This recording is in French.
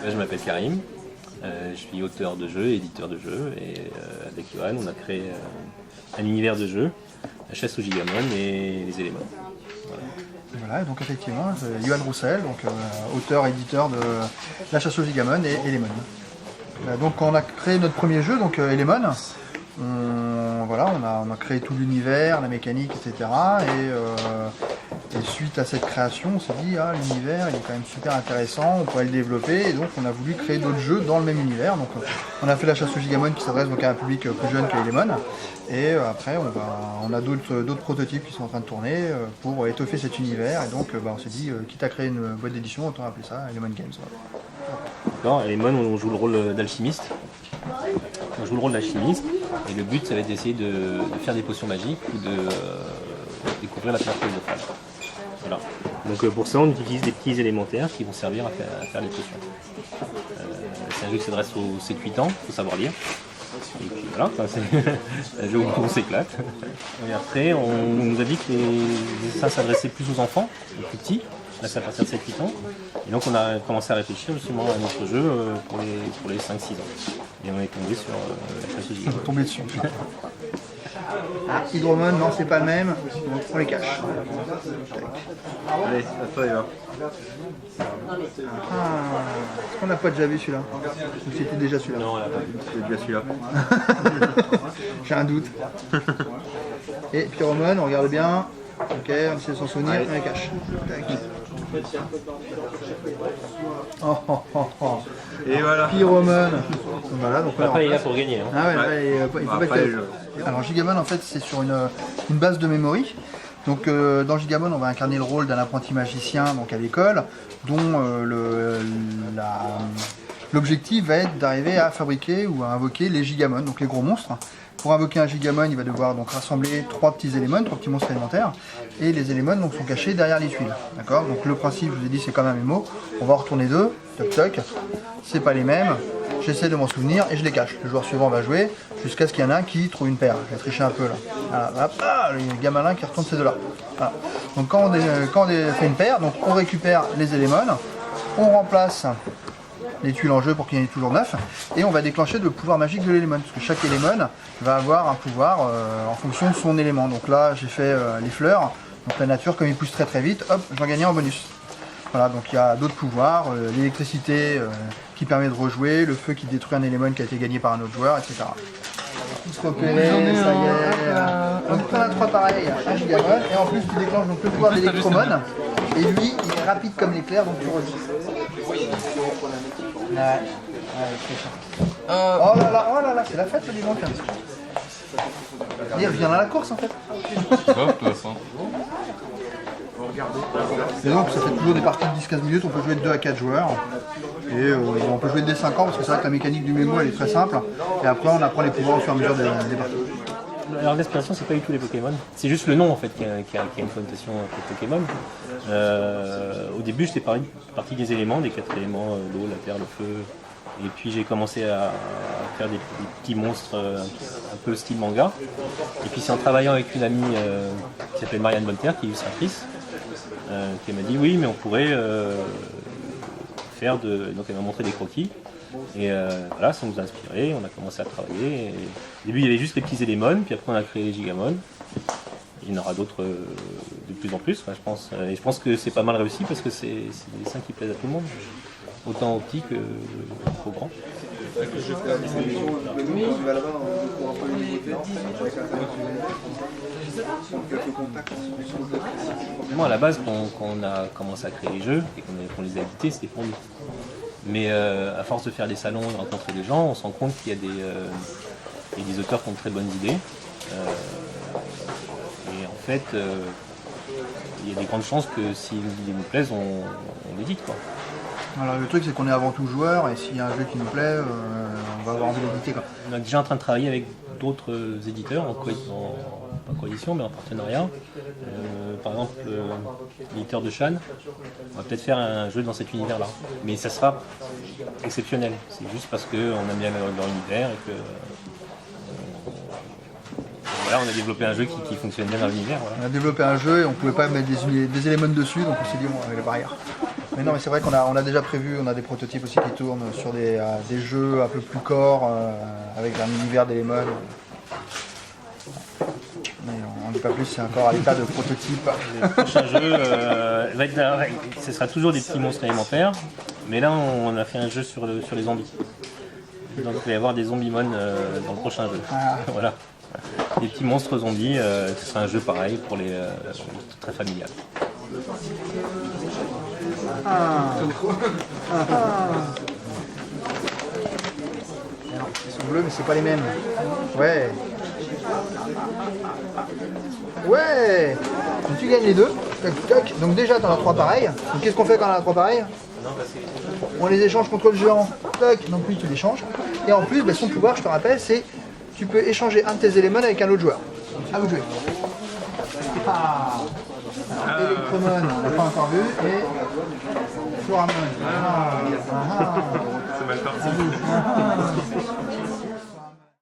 Je m'appelle Karim, je suis auteur de jeux, éditeur de jeux, et avec Johan, on a créé un univers de jeux, la chasse aux gigamon et les éléments. Voilà, donc effectivement, c'est Johan Roussel, donc, auteur, éditeur de La Chasse aux Gigamon et Elemon. Donc quand on a créé notre premier jeu, donc Elemon, on a créé tout l'univers, la mécanique, etc. Et suite à cette création, on s'est dit, l'univers il est quand même super intéressant, on pourrait le développer, et donc on a voulu créer d'autres jeux dans le même univers. Donc on a fait La Chasse aux Gigamon qui s'adresse donc à un public plus jeune qu'Elemon, et après on a d'autres prototypes qui sont en train de tourner pour étoffer cet univers, et donc on s'est dit, quitte à créer une boîte d'édition, autant appeler ça Elemon Games. Dans Elemon, on joue le rôle d'alchimiste. On joue le rôle d'alchimiste, et le but ça va être d'essayer de faire des potions magiques ou de découvrir la pierre philosophale. Voilà. Donc pour ça, on utilise des petits élémentaires qui vont servir à faire les potions. C'est un jeu qui s'adresse aux 7-8 ans, il faut savoir lire. Et puis voilà, c'est un jeu où on s'éclate. Et après, on nous a dit que ça s'adressait plus aux enfants, aux plus petits. Là, c'est à partir de 7-8 ans. Et donc, on a commencé à réfléchir justement à notre jeu pour les 5-6 ans. Et on est tombé sur la chasse aux gigamon. On est tombé dessus. Hydromon, non, c'est pas le même. Donc, on les cache. Allez, à toi, Eva. Est-ce qu'on n'a pas déjà vu celui-là? Ou c'était déjà celui-là? Non, on l'a pas vu. C'est déjà celui-là. J'ai un doute. Et Pyromon, on regarde bien. Ok, on essaie de s'en souvenir, on les cache. Tac. Et voilà. Pyromon. Voilà, donc Après, il est là pour gagner. Hein. Ah ouais, là, il faut pas Après, être... Alors Gigamon en fait c'est sur une base de memory. Donc dans Gigamon on va incarner le rôle d'un apprenti magicien donc à l'école dont l'objectif va être d'arriver à fabriquer ou à invoquer les Gigamon, donc les gros monstres. Pour invoquer un Gigamon, il va devoir donc rassembler 3 petits éléments, 3 petits monstres élémentaires, et les éléments donc, sont cachés derrière les tuiles. D'accord. Donc le principe, je vous ai dit, c'est comme un mémo. On va en retourner 2, toc toc, c'est pas les mêmes. J'essaie de m'en souvenir et je les cache. Le joueur suivant va jouer jusqu'à ce qu'il y en ait un qui trouve une paire. Je vais tricher un peu là. Voilà, hop, le gars malin qui retourne ces deux-là. Voilà. Donc quand on fait une paire, donc on récupère les éléments, on remplace les tuiles en jeu pour qu'il y en ait toujours 9, et on va déclencher le pouvoir magique de l'élément, parce que chaque élément va avoir un pouvoir en fonction de son élément. Donc là j'ai fait les fleurs, donc la nature comme il pousse très très vite, hop, j'en gagnais en bonus. Voilà, donc il y a d'autres pouvoirs, l'électricité qui permet de rejouer, le feu qui détruit un élément qui a été gagné par un autre joueur, etc. Tout se repérer, ça y est. Donc on a 3 pareils, un Gigamon, et en plus tu déclenches donc le pouvoir d'Electromon, et lui il est rapide comme l'éclair, donc tu rejoues. Ouais, oh là là, c'est la fête le dimanche. Il revient à la course en fait. Et donc ça fait toujours des parties de 10-15 minutes, on peut jouer de 2 à 4 joueurs. Et on peut jouer dès 5 ans parce que c'est vrai que la mécanique du mémo elle est très simple. Et après on apprend les pouvoirs au fur et à mesure des parties. Alors l'inspiration c'est pas du tout les Pokémon, c'est juste le nom en fait qui a une connotation pour Pokémon. Au début j'étais parti des éléments, des 4 éléments, l'eau, la terre, le feu. Et puis j'ai commencé à faire des petits monstres un peu style manga. Et puis c'est en travaillant avec une amie qui s'appelle Marianne Bonter, qui est illustratrice, qui m'a dit oui mais on pourrait faire donc elle m'a montré des croquis. Et voilà, ça nous a inspiré, on a commencé à travailler. Et au début il y avait juste les petits éléments, puis après on a créé les Gigamon. Il y en aura d'autres de plus en plus, je pense. Et je pense que c'est pas mal réussi parce que c'est des dessins qui plaisent à tout le monde. Autant aux petits qu'aux grands. Moi à la base quand on a commencé à créer les jeux et qu'on les a édités, c'était pour nous. Mais à force de faire des salons et de rencontrer des gens, on se rend compte qu'il y a des auteurs qui ont de très bonnes idées. Et en fait, il y a des grandes chances que si les idées nous plaisent, on l'édite quoi. Alors le truc c'est qu'on est avant tout joueur et s'il y a un jeu qui nous plaît, on va avoir envie d'éditer quoi. On est déjà en train de travailler avec d'autres éditeurs, pas en coalition mais en partenariat. Par exemple, l'éditeur de Shan, on va peut-être faire un jeu dans cet univers-là. Mais ça sera exceptionnel. C'est juste parce qu'on aime bien leur univers et que on voilà, on a développé un jeu qui fonctionne bien dans l'univers. Voilà. On a développé un jeu et on pouvait pas mettre des éléments dessus, donc on s'est dit bon, avec les barrières. Mais non, mais c'est vrai qu'on a déjà prévu, on a des prototypes aussi qui tournent sur des jeux un peu plus core, avec un univers d'éléments. Mais on ne dit pas plus, c'est encore à l'état de prototype. Le prochain jeu, ce sera toujours des petits monstres élémentaires, mais là on a fait un jeu sur les zombies. Donc il va y avoir des zombimon dans le prochain jeu. Ah. Voilà. Des petits monstres zombies, ce sera un jeu pareil pour les très familial. Non, ils sont bleus mais c'est pas les mêmes. Ouais. Ouais. Donc tu gagnes les deux. Tac, tac. Donc déjà t'en as 3 pareils. Donc qu'est-ce qu'on fait quand on a 3 pareils? On les échange contre le géant. Tac. Donc lui tu l'échanges. Et en plus, son pouvoir, je te rappelle, c'est tu peux échanger un de tes éléments avec un autre joueur. À vous de jouer. Electromon, on l'a pas encore vu, et Floramon. C'est mal parti.